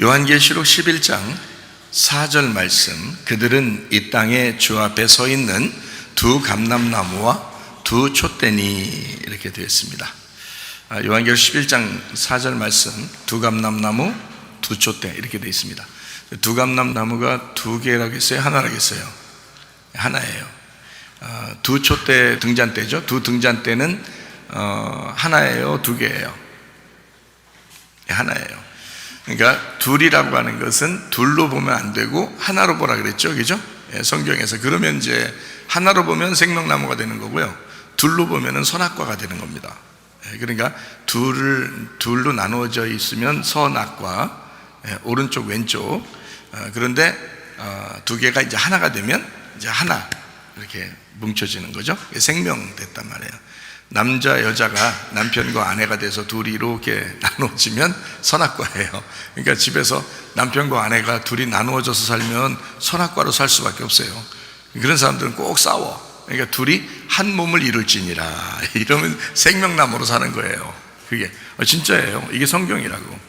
요한계시록 11장 4절 말씀, 그들은 이 땅에 주 앞에 서 있는 두 감람나무와 두 촛대니, 이렇게 되어 있습니다. 요한계시록 11장 4절 말씀, 두 감람나무, 두 촛대, 이렇게 되어 있습니다. 두 감람나무가 두 개라겠어요? 하나라겠어요? 하나예요. 두 촛대 등잔대죠. 두 등잔대는 하나예요? 두 개예요? 하나예요. 그러니까 둘이라고 하는 것은 둘로 보면 안 되고 하나로 보라 그랬죠, 그죠? 성경에서. 그러면 이제 하나로 보면 생명나무가 되는 거고요, 둘로 보면은 선악과가 되는 겁니다. 그러니까 둘로 나누어져 있으면 선악과, 오른쪽 왼쪽. 그런데 두 개가 이제 하나가 되면 이제 하나 이렇게 뭉쳐지는 거죠. 생명됐단 말이에요. 남자 여자가 남편과 아내가 돼서 둘이 이렇게 나누어지면 선악과예요. 그러니까 집에서 남편과 아내가 둘이 나누어져서 살면 선악과로 살 수밖에 없어요. 그런 사람들은 꼭 싸워. 그러니까 둘이 한 몸을 이룰지니라, 이러면 생명나무로 사는 거예요. 그게 진짜예요. 이게 성경이라고.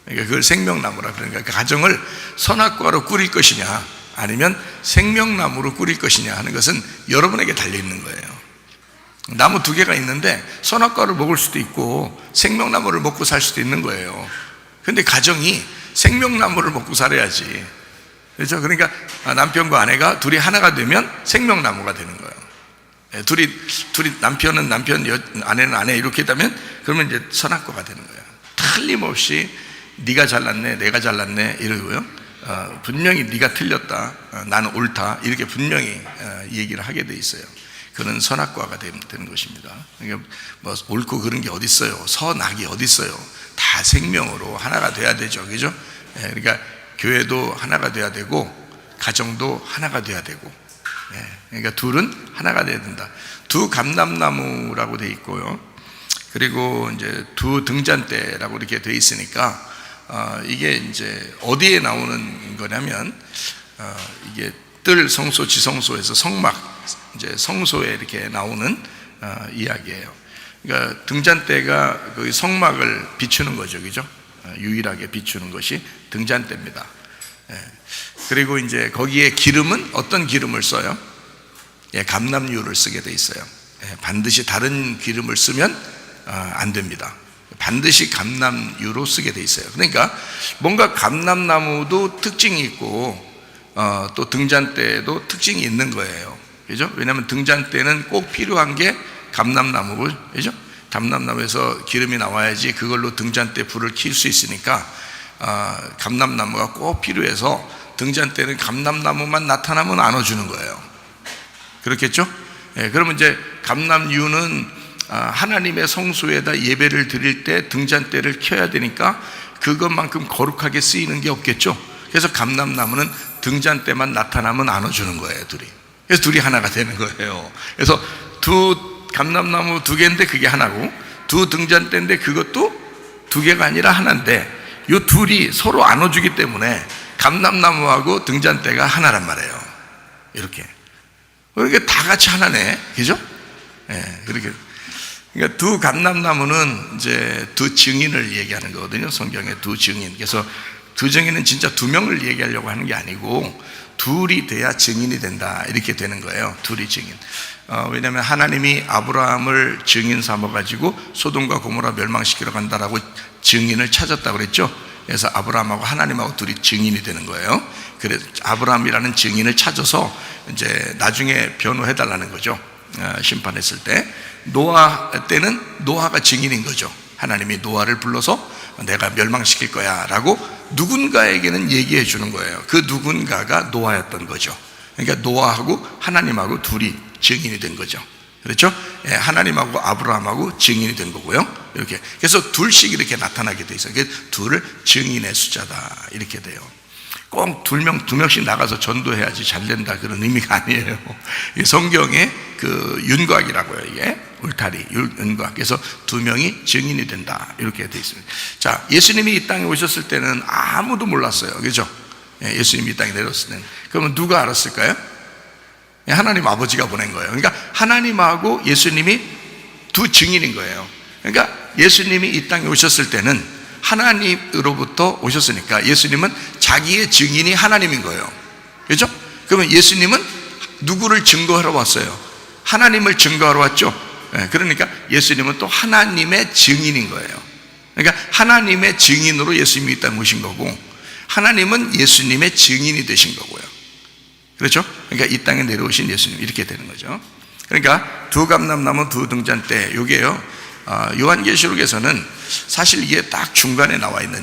그러니까 그걸 생명나무라. 그러니까 그 가정을 선악과로 꾸릴 것이냐 아니면 생명나무로 꾸릴 것이냐 하는 것은 여러분에게 달려있는 거예요. 나무 두 개가 있는데 선악과를 먹을 수도 있고 생명나무를 먹고 살 수도 있는 거예요. 근데 가정이 생명나무를 먹고 살아야지, 그렇죠? 그러니까 남편과 아내가 둘이 하나가 되면 생명나무가 되는 거예요. 둘이 남편은 남편, 아내는 아내, 이렇게 되면 그러면 이제 선악과가 되는 거예요. 틀림없이 네가 잘났네, 내가 잘났네 이러고요, 분명히 네가 틀렸다, 나는 옳다, 이렇게 분명히 얘기를 하게 돼 있어요. 그는 선악과가 되는 것입니다. 그러니까 뭐 옳고 그런 게 어디 있어요? 선악이 어디 있어요? 다 생명으로 하나가 돼야 되죠, 그죠? 그러니까 교회도 하나가 돼야 되고 가정도 하나가 돼야 되고, 그러니까 둘은 하나가 돼야 된다. 두 감람나무라고 돼 있고요, 그리고 이제 두 등잔대라고 이렇게 돼 있으니까 이게 이제 어디에 나오는 거냐면 이게 뜰 성소, 지성소에서 성막, 이제 성소에 이렇게 나오는 이야기예요. 그러니까 등잔대가 그 성막을 비추는 거죠, 그죠? 유일하게 비추는 것이 등잔대입니다. 그리고 이제 거기에 기름은 어떤 기름을 써요? 감람유를 쓰게 돼 있어요. 반드시 다른 기름을 쓰면 안 됩니다. 반드시 감람유로 쓰게 돼 있어요. 그러니까 뭔가 감람나무도 특징이 있고 또 등잔대에도 특징이 있는 거예요, 그죠? 왜냐하면 등잔대는 꼭 필요한 게 감람나무고, 그죠? 감람나무에서 기름이 나와야지 그걸로 등잔대 불을 켤 수 있으니까 감람나무가 꼭 필요해서 등잔대는 감람나무만 나타나면 안아주는 거예요. 그렇겠죠? 그러면 이제 감람유는 하나님의 성소에다 예배를 드릴 때 등잔대를 켜야 되니까 그것만큼 거룩하게 쓰이는 게 없겠죠? 그래서 감람나무는 등잔대만 나타나면 안아주는 거예요, 둘이. 그래서 둘이 하나가 되는 거예요. 그래서 두 감람나무 두 개인데 그게 하나고, 두 등잔대인데 그것도 두 개가 아니라 하나인데, 이 둘이 서로 안아주기 때문에 감람나무하고 등잔대가 하나란 말이에요. 이렇게. 그러니까 다 같이 하나네, 그죠? 그렇게. 그러니까 두 감람나무는 이제 두 증인을 얘기하는 거거든요, 성경에. 두 증인. 그래서 두 증인은 진짜 두 명을 얘기하려고 하는 게 아니고 둘이 돼야 증인이 된다, 이렇게 되는 거예요. 둘이 증인. 왜냐하면 하나님이 아브라함을 증인 삼아가지고 소돔과 고모라 멸망시키러 간다라고 증인을 찾았다고 그랬죠. 그래서 아브라함하고 하나님하고 둘이 증인이 되는 거예요. 그래서 아브라함이라는 증인을 찾아서 이제 나중에 변호해달라는 거죠. 심판했을 때. 노아 때는 노아가 증인인 거죠. 하나님이 노아를 불러서 내가 멸망시킬 거야 라고 누군가에게는 얘기해 주는 거예요. 그 누군가가 노아였던 거죠. 그러니까 노아하고 하나님하고 둘이 증인이 된 거죠. 그렇죠? 하나님하고 아브라함하고 증인이 된 거고요. 이렇게. 그래서 둘씩 이렇게 나타나게 돼 있어요. 둘을 증인의 숫자다, 이렇게 돼요. 꼭 두 명씩 나가서 전도해야지 잘 된다, 그런 의미가 아니에요. 성경의 그 윤곽이라고요, 이게. 울타리, 윤곽. 그래서 두 명이 증인이 된다, 이렇게 되어 있습니다. 자, 예수님이 이 땅에 오셨을 때는 아무도 몰랐어요, 그죠? 예수님이 이 땅에 내려왔을 때는. 그러면 누가 알았을까요? 하나님 아버지가 보낸 거예요. 그러니까 하나님하고 예수님이 두 증인인 거예요. 그러니까 예수님이 이 땅에 오셨을 때는 하나님으로부터 오셨으니까 예수님은 자기의 증인이 하나님인 거예요. 그렇죠? 그러면 예수님은 누구를 증거하러 왔어요? 하나님을 증거하러 왔죠. 그러니까 예수님은 또 하나님의 증인인 거예요. 그러니까 하나님의 증인으로 예수님이 이 땅에 오신 거고, 하나님은 예수님의 증인이 되신 거고요. 그렇죠? 그러니까 이 땅에 내려오신 예수님, 이렇게 되는 거죠. 그러니까 두 감람나무 두 등잔대, 요게요, 요한계시록에서는 사실 이게 딱 중간에 나와 있는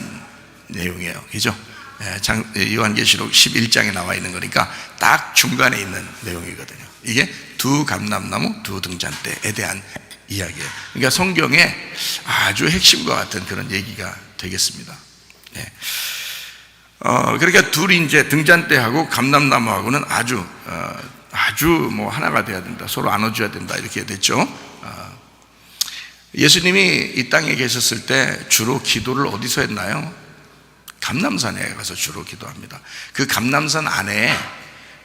내용이에요. 그죠? 요한계시록 11장에 나와 있는 거니까 딱 중간에 있는 내용이거든요. 이게 두 감람나무 두 등잔대에 대한 이야기예요. 그러니까 성경에 아주 핵심과 같은 그런 얘기가 되겠습니다. 그러니까 둘이 이제 등잔대하고 감람나무하고는 아주 뭐 하나가 돼야 된다, 서로 안아줘야 된다, 이렇게 됐죠. 예수님이 이 땅에 계셨을 때 주로 기도를 어디서 했나요? 감람산에 가서 주로 기도합니다. 그 감람산 안에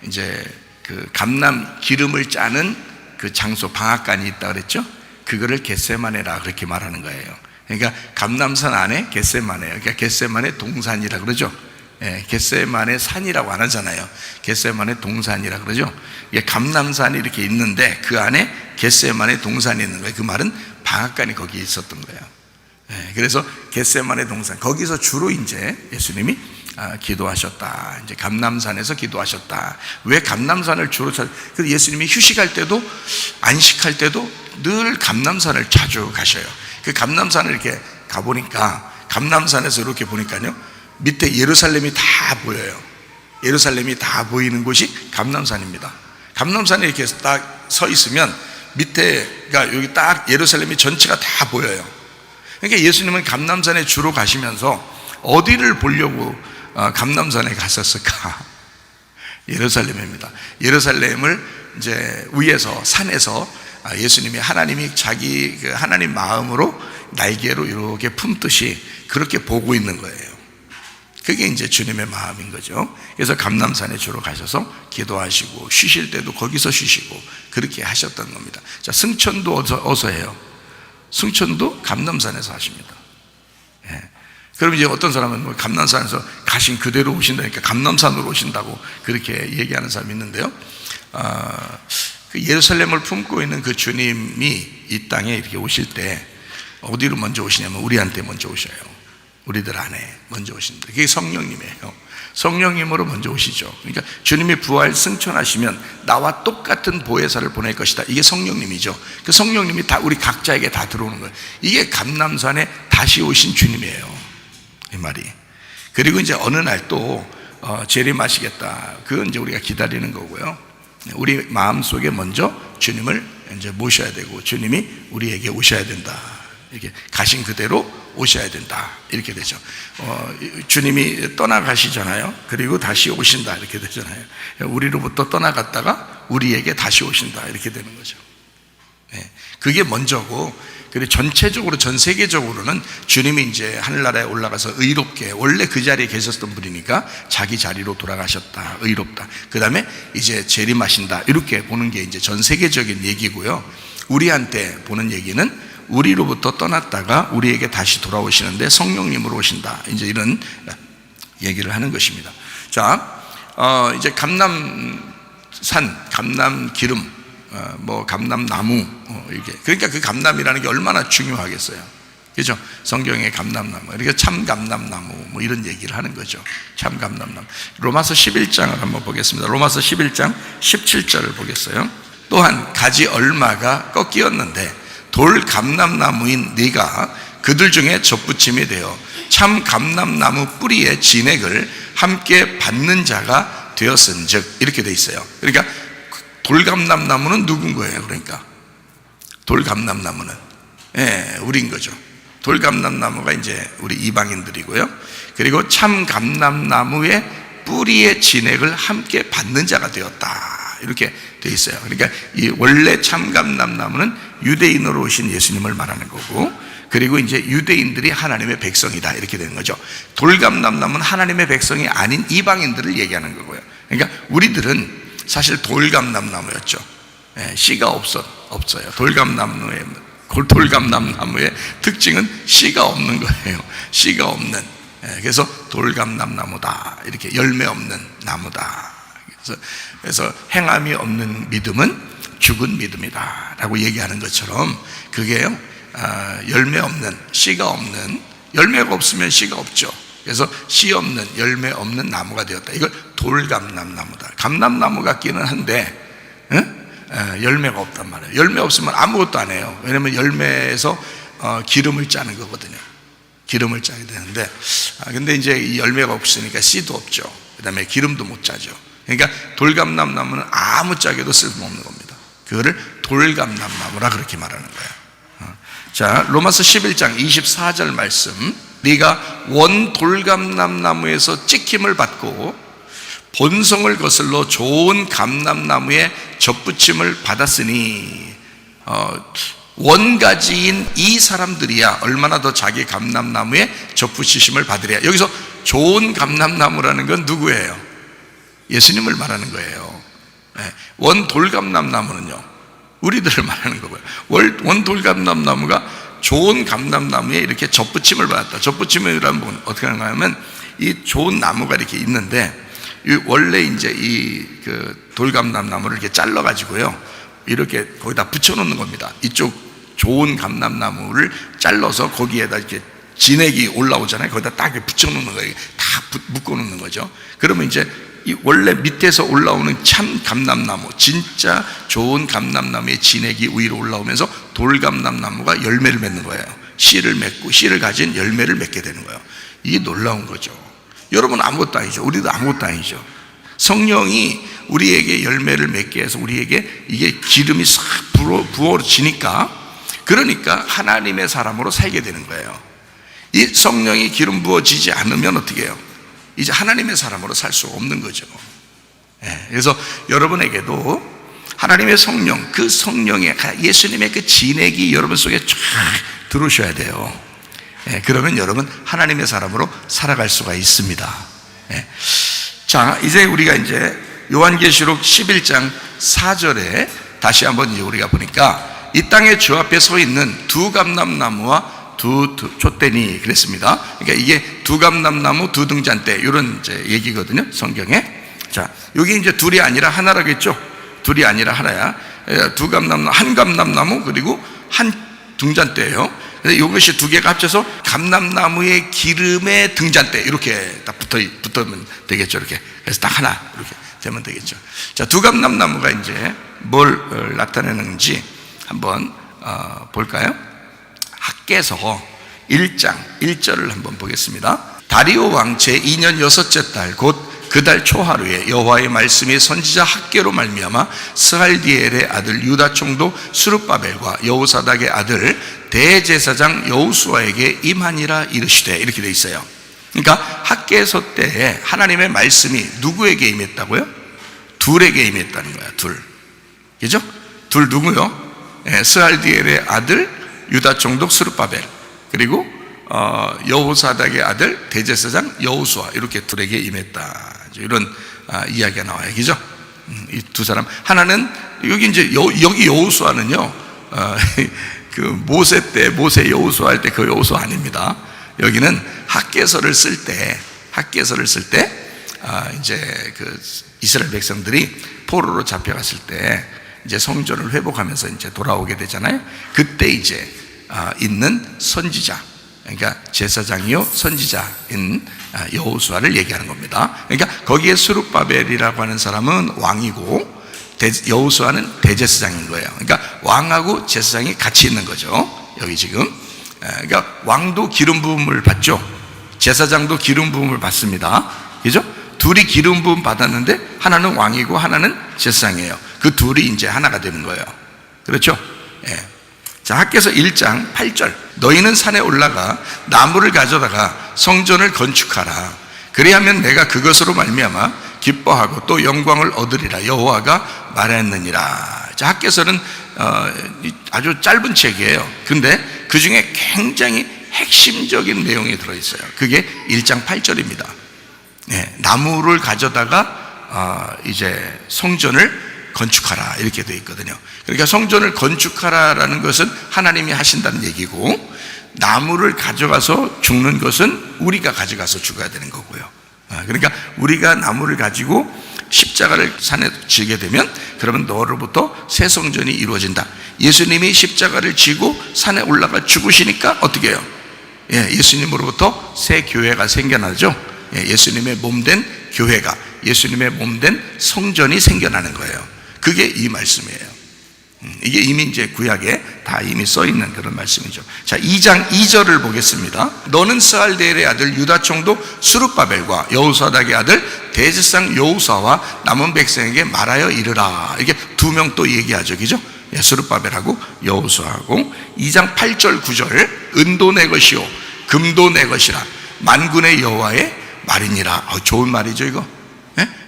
이제 그 감람 기름을 짜는 그 장소, 방앗간이 있다 그랬죠. 그거를 겟세마네라 그렇게 말하는 거예요. 그러니까 감람산 안에 겟세마네예요. 그러니까 겟세마네 동산이라 그러죠. 겟세마네 산이라고 안 하잖아요. 겟세마네 동산이라 그러죠. 이게 감람산이 이렇게 있는데 그 안에 겟세마네 동산이 있는 거예요. 그 말은 방앗간이 거기에 있었던 거예요. 그래서 겟세마네 동산, 거기서 주로 이제 예수님이 기도하셨다. 이제 감람산에서 기도하셨다. 왜 감람산을 주로 그래서 예수님이 휴식할 때도 안식할 때도 늘 감람산을 자주 가셔요. 그 감람산을 이렇게 가보니까, 감람산에서 이렇게 보니까요, 밑에 예루살렘이 다 보여요. 예루살렘이 다 보이는 곳이 감람산입니다. 감람산에 이렇게 딱 서 있으면 밑에가 여기 딱 예루살렘이 전체가 다 보여요. 그러니까 예수님은 감람산에 주로 가시면서 어디를 보려고 감람산에 갔었을까? 예루살렘입니다. 예루살렘을 이제 위에서, 산에서 예수님이, 하나님이 자기 그 하나님 마음으로 날개로 이렇게 품듯이 그렇게 보고 있는 거예요. 그게 이제 주님의 마음인 거죠. 그래서 감람산에 주로 가셔서 기도하시고, 쉬실 때도 거기서 쉬시고, 그렇게 하셨던 겁니다. 자, 승천도 어디서 해요? 승천도 감람산에서 하십니다. 그럼 이제 어떤 사람은 뭐 감람산에서 가신 그대로 오신다니까 감람산으로 오신다고 그렇게 얘기하는 사람이 있는데요. 그 예루살렘을 품고 있는 그 주님이 이 땅에 이렇게 오실 때 어디로 먼저 오시냐면 우리한테 먼저 오셔요. 우리들 안에 먼저 오신다. 그게 성령님이에요. 성령님으로 먼저 오시죠. 그러니까 주님이 부활 승천하시면 나와 똑같은 보혜사를 보낼 것이다. 이게 성령님이죠. 그 성령님이 다 우리 각자에게 다 들어오는 거예요. 이게 감람산에 다시 오신 주님이에요, 이 말이. 그리고 이제 어느 날 또 재림하시겠다. 그건 이제 우리가 기다리는 거고요. 우리 마음속에 먼저 주님을 이제 모셔야 되고, 주님이 우리에게 오셔야 된다. 이렇게 가신 그대로 오셔야 된다, 이렇게 되죠. 주님이 떠나가시잖아요. 그리고 다시 오신다, 이렇게 되잖아요. 우리로부터 떠나갔다가 우리에게 다시 오신다, 이렇게 되는 거죠. 그게 먼저고, 그리고 전체적으로, 전 세계적으로는 주님이 이제 하늘나라에 올라가서 의롭게, 원래 그 자리에 계셨던 분이니까 자기 자리로 돌아가셨다, 의롭다. 그 다음에 이제 재림하신다, 이렇게 보는 게 이제 전 세계적인 얘기고요. 우리한테 보는 얘기는 우리로부터 떠났다가 우리에게 다시 돌아오시는데 성령님으로 오신다, 이제 이런 얘기를 하는 것입니다. 자, 이제 감람산, 감람기름, 뭐 감람나무, 이게, 그러니까 그 감람이라는 게 얼마나 중요하겠어요. 그죠? 성경의 감람나무, 그러니까 참 감람나무, 뭐 이런 얘기를 하는 거죠. 참 감람나무. 로마서 11장을 한번 보겠습니다. 로마서 11장 17절을 보겠어요. 또한 가지 얼마가 꺾이었는데 돌 감람나무인 네가 그들 중에 접붙임이 되어 참 감람나무 뿌리의 진액을 함께 받는 자가 되었은즉, 이렇게 돼 있어요. 그러니까 돌감람나무는 누군 거예요? 그러니까 돌감람나무는 우리인 거죠. 돌감람나무가 이제 우리 이방인들이고요. 그리고 참 감람나무의 뿌리의 진액을 함께 받는 자가 되었다, 이렇게 돼 있어요. 그러니까 이 원래 참 감람나무는 유대인으로 오신 예수님을 말하는 거고, 그리고 이제 유대인들이 하나님의 백성이다, 이렇게 되는 거죠. 돌감람나무는 하나님의 백성이 아닌 이방인들을 얘기하는 거고요. 그러니까 우리들은 사실 돌감람나무였죠. 씨가 없어요. 돌감나무에 돌감람나무의 특징은 씨가 없는 거예요. 씨가 없는. 그래서 돌감람나무다. 이렇게 열매 없는 나무다. 그래서 행함이 없는 믿음은 죽은 믿음이다 라고 얘기하는 것처럼, 그게요, 열매 없는, 씨가 없는, 열매가 없으면 씨가 없죠. 그래서 씨 없는, 열매 없는 나무가 되었다. 이걸 돌감람나무다. 감람나무 같기는 한데 열매가 없단 말이에요. 열매 없으면 아무것도 안 해요. 왜냐하면 열매에서 기름을 짜는 거거든요. 기름을 짜야 되는데, 근데 이제 이 열매가 없으니까 씨도 없죠. 그 다음에 기름도 못 짜죠. 그러니까 돌감람나무는 아무 짝에도 쓸모없는 겁니다. 그거를 돌감람나무라 그렇게 말하는 거예요. 자, 로마서 11장 24절 말씀. 네가 원 돌감람나무에서 찍힘을 받고 본성을 거슬러 좋은 감람나무에 접붙임을 받았으니, 원가지인 이 사람들이야 얼마나 더 자기 감람나무에 접붙이심을 받으랴. 여기서 좋은 감람나무라는 건 누구예요? 예수님을 말하는 거예요. 원 돌감람나무는요, 우리들을 말하는 거고요. 원 돌감람나무가 좋은 감람나무에 이렇게 접붙임을 받았다. 접붙임이라는 건 어떻게 하는가 하면, 이 좋은 나무가 이렇게 있는데, 원래 이제 이 그 돌감람나무를 이렇게 잘라 가지고요, 이렇게 거기다 붙여 놓는 겁니다. 이쪽 좋은 감람나무를 잘라서 거기에다 이렇게 진액이 올라오잖아요. 거기다 딱 이렇게 붙여 놓는 거예요. 다 묶어 놓는 거죠. 그러면 이제 이 원래 밑에서 올라오는 참 감람나무, 진짜 좋은 감람나무의 진액이 위로 올라오면서 돌감람나무가 열매를 맺는 거예요. 씨를 맺고 씨를 가진 열매를 맺게 되는 거예요. 이게 놀라운 거죠. 여러분 아무것도 아니죠. 우리도 아무것도 아니죠. 성령이 우리에게 열매를 맺게 해서 우리에게 이게 기름이 싹 부어지니까, 그러니까 하나님의 사람으로 살게 되는 거예요. 이 성령이 기름 부어지지 않으면 어떻게 해요? 이제 하나님의 사람으로 살 수 없는 거죠. 그래서 여러분에게도 하나님의 성령, 그 성령의 예수님의 그 진액이 여러분 속에 쫙 들어오셔야 돼요. 그러면 여러분 하나님의 사람으로 살아갈 수가 있습니다. 자, 이제 우리가 이제 요한계시록 11장 4절에 다시 한번 이제 우리가 보니까, 이 땅에 주 앞에 서 있는 두 감람나무와 두 촛대니 그랬습니다. 그러니까 이게 두 감람나무 두 등잔대, 이런 이제 얘기거든요, 성경에. 자, 여기 이제 둘이 아니라 하나라겠죠. 둘이 아니라 하나야. 두 감람나무, 한 감람나무 그리고 한 등잔대예요. 이것이 두 개가 합쳐서 감람나무의 기름의 등잔대, 이렇게 딱 붙으면 되겠죠. 이렇게. 그래서 딱 하나 이렇게 되면 되겠죠. 자, 두 감람나무가 이제 뭘 나타내는지 한번 볼까요? 학개서 1장 1절을 한번 보겠습니다. 다리오 왕 제2년 6째 달 곧 그 달 초하루에 여호와의 말씀이 선지자 학개로 말미암아 스알디엘의 아들 유다 총독 스룹바벨과 여호사닥의 아들 대제사장 여호수아에게 임하니라 이르시되, 이렇게 돼 있어요. 그러니까 학개서 때에 하나님의 말씀이 누구에게 임했다고요? 둘에게 임했다는 거야. 둘. 그죠? 둘 누구요? 스알디엘의 아들 유다 총독 스룹바벨, 그리고 여호사닥의 아들 대제사장 여호수아, 이렇게 둘에게 임했다. 이런 이야기가 나와요. 그죠? 이 두 사람. 하나는 여기 이제 여기 여호수아는요, 그 모세 때, 모세 여호수아 할 때 그 여호수아 아닙니다. 여기는 학개서를 쓸 때 이제 그 이스라엘 백성들이 포로로 잡혀갔을 때 이제 성전을 회복하면서 이제 돌아오게 되잖아요. 그때 이제 있는 선지자, 그러니까 제사장이요 선지자인 여호수아를 얘기하는 겁니다. 그러니까 거기에 스룹바벨이라고 하는 사람은 왕이고 여호수아는 대제사장인 거예요. 그러니까 왕하고 제사장이 같이 있는 거죠. 여기 지금. 그러니까 왕도 기름 부음을 받죠. 제사장도 기름 부음을 받습니다. 그죠? 둘이 기름 부음 받았는데 하나는 왕이고 하나는 제사장이에요. 그 둘이 이제 하나가 되는 거예요. 그렇죠? 예. 자, 학개서 1장 8절. 너희는 산에 올라가 나무를 가져다가 성전을 건축하라. 그리하면 내가 그것으로 말미암아 기뻐하고 또 영광을 얻으리라. 여호와가 말했느니라. 자, 학개서는 아주 짧은 책이에요. 근데 그 중에 굉장히 핵심적인 내용이 들어있어요. 그게 1장 8절입니다. 네, 나무를 가져다가 이제 성전을 건축하라 이렇게 되어 있거든요. 그러니까 성전을 건축하라라는 것은 하나님이 하신다는 얘기고, 나무를 가져가서 죽는 것은 우리가 가져가서 죽어야 되는 거고요. 그러니까 우리가 나무를 가지고 십자가를 산에 지게 되면, 그러면 너로부터 새 성전이 이루어진다. 예수님이 십자가를 지고 산에 올라가 죽으시니까 어떻게 해요? 예수님으로부터 새 교회가 생겨나죠. 예수님의 몸된 교회가, 예수님의 몸된 성전이 생겨나는 거예요. 그게 이 말씀이에요. 이게 이미 이제 구약에 다 이미 써 있는 그런 말씀이죠. 자, 2장 2절을 보겠습니다. 너는 스알데엘의 아들 유다 총독 스룹바벨과 여호사닥의 아들 대제사장 여호사와 남은 백성에게 말하여 이르라. 이게 두 명 또 얘기하죠, 그죠? 스룹바벨하고 여호수아하고. 2장 8절 9절 은도 내 것이요 금도 내 것이라 만군의 여호와의 말이니라. 좋은 말이죠 이거.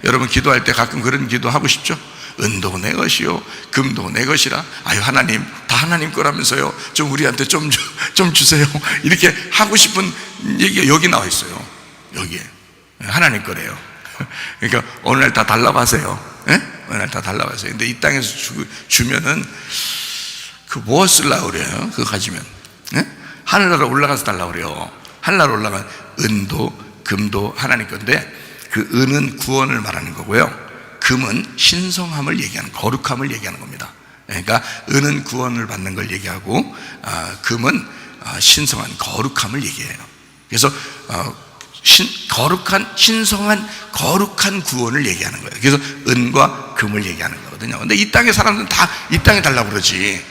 여러분 기도할 때 가끔 그런 기도 하고 싶죠? 은도 내 것이요 금도 내 것이라. 아유 하나님, 다 하나님 거라면서요, 좀 우리한테 좀 주세요. 이렇게 하고 싶은 얘기가 여기 나와 있어요. 여기에 하나님 거래요. 그러니까 어느 날 다 달라고 하세요. 어느 날 다 달라고 하세요. 근데 이 땅에서 주면은 그 뭐 쓰려고 그래요? 그거 가지면 하늘나라 올라가서 달라고 그래요. 하늘나라 올라간 은도 금도 하나님 건데, 그 은은 구원을 말하는 거고요, 금은 신성함을 얘기하는, 거룩함을 얘기하는 겁니다. 그러니까 은은 구원을 받는 걸 얘기하고, 금은 신성한 거룩함을 얘기해요. 그래서 거룩한, 신성한 거룩한 구원을 얘기하는 거예요. 그래서 은과 금을 얘기하는 거거든요. 근데 이 땅의 사람들은 다 이 땅에 달라고 그러지.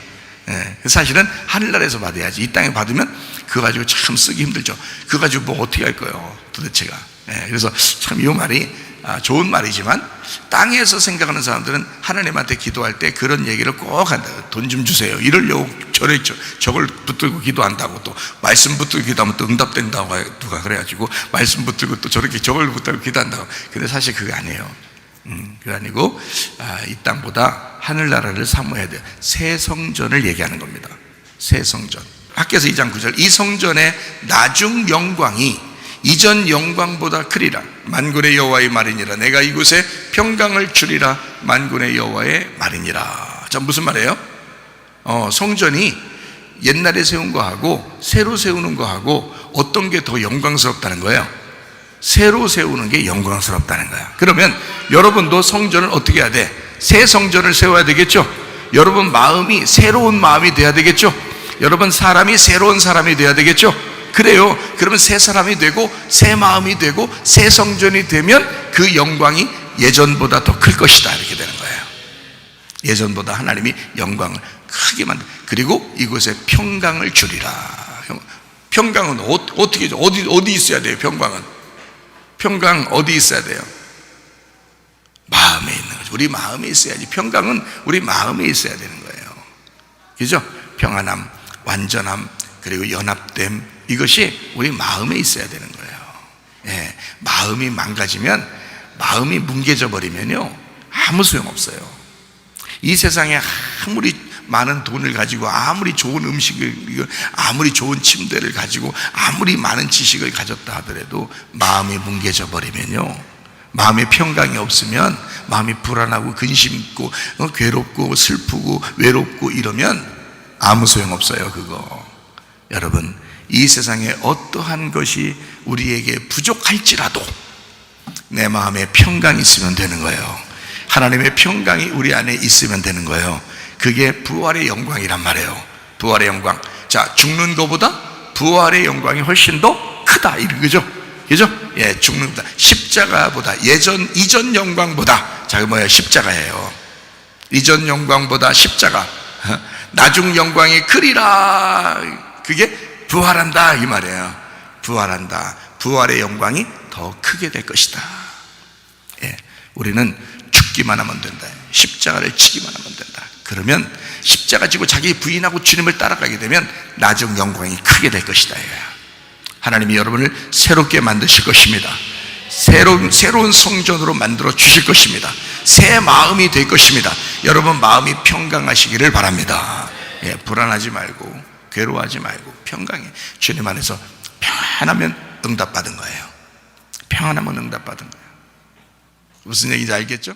사실은 하늘나라에서 받아야지. 이 땅에 받으면 그거 가지고 참 쓰기 힘들죠. 그거 가지고 뭐 어떻게 할 거예요 도대체가. 그래서 참 이 말이 좋은 말이지만, 땅에서 생각하는 사람들은 하나님한테 기도할 때 그런 얘기를 꼭 한다. 돈 좀 주세요 이러려고 저걸 붙들고 기도한다고, 또 말씀 붙들고 기도하면 또 응답된다고 누가 그래가지고 말씀 붙들고 또 저렇게 저걸 붙들고 기도한다고. 근데 사실 그게 아니에요. 그게 아니고 이 땅보다 하늘나라를 사모해야 돼요. 새 성전을 얘기하는 겁니다. 새 성전. 학개서 2장 9절 이 성전의 나중 영광이 이전 영광보다 크리라. 만군의 여호와의 말이니라. 내가 이곳에 평강을 주리라. 만군의 여호와의 말이니라. 자, 무슨 말이에요? 성전이 옛날에 세운 거하고 새로 세우는 거하고 어떤 게 더 영광스럽다는 거예요? 새로 세우는 게 영광스럽다는 거야. 그러면 여러분도 성전을 어떻게 해야 돼? 새 성전을 세워야 되겠죠? 여러분 마음이 새로운 마음이 돼야 되겠죠? 여러분 사람이 새로운 사람이 돼야 되겠죠? 그래요. 그러면 새 사람이 되고 새 마음이 되고 새 성전이 되면 그 영광이 예전보다 더 클 것이다 이렇게 되는 거예요. 예전보다 하나님이 영광을 크게 만들, 그리고 이곳에 평강을 주리라. 평강은 어떻게, 어디 있어야 돼요? 평강 어디 있어야 돼요? 마음에 있는 거죠. 우리 마음에 있어야지. 평강은 우리 마음에 있어야 되는 거예요. 그죠? 평안함, 완전함, 그리고 연합됨, 이것이 우리 마음에 있어야 되는 거예요. 마음이 망가지면, 마음이 뭉개져 버리면요 아무 소용없어요. 이 세상에 아무리 많은 돈을 가지고, 아무리 좋은 음식을, 아무리 좋은 침대를 가지고, 아무리 많은 지식을 가졌다 하더라도 마음이 뭉개져 버리면요, 마음에 평강이 없으면 마음이 불안하고 근심 있고 괴롭고 슬프고 외롭고 이러면 아무 소용없어요. 그거 여러분, 이 세상에 어떠한 것이 우리에게 부족할지라도 내 마음에 평강이 있으면 되는 거예요. 하나님의 평강이 우리 안에 있으면 되는 거예요. 그게 부활의 영광이란 말이에요. 부활의 영광. 자, 죽는 것보다 부활의 영광이 훨씬 더 크다, 그죠? 그죠? 죽는 것보다, 십자가보다, 이전 영광보다, 자, 뭐예요? 십자가예요. 이전 영광보다 십자가, 나중 영광이 크리라. 그게 부활한다 이 말이에요. 부활한다. 부활의 영광이 더 크게 될 것이다. 우리는 죽기만 하면 된다. 십자가를 지기만 하면 된다. 그러면 십자가 지고 자기 부인하고 주님을 따라가게 되면 나중 영광이 크게 될 것이다. 하나님이 여러분을 새롭게 만드실 것입니다. 새로운 성전으로 만들어 주실 것입니다. 새 마음이 될 것입니다. 여러분 마음이 평강하시기를 바랍니다. 불안하지 말고 괴로워하지 말고 평강해. 주님 안에서 평안하면 응답받은 거예요. 평안하면 응답받은 거예요. 무슨 얘기인지 알겠죠?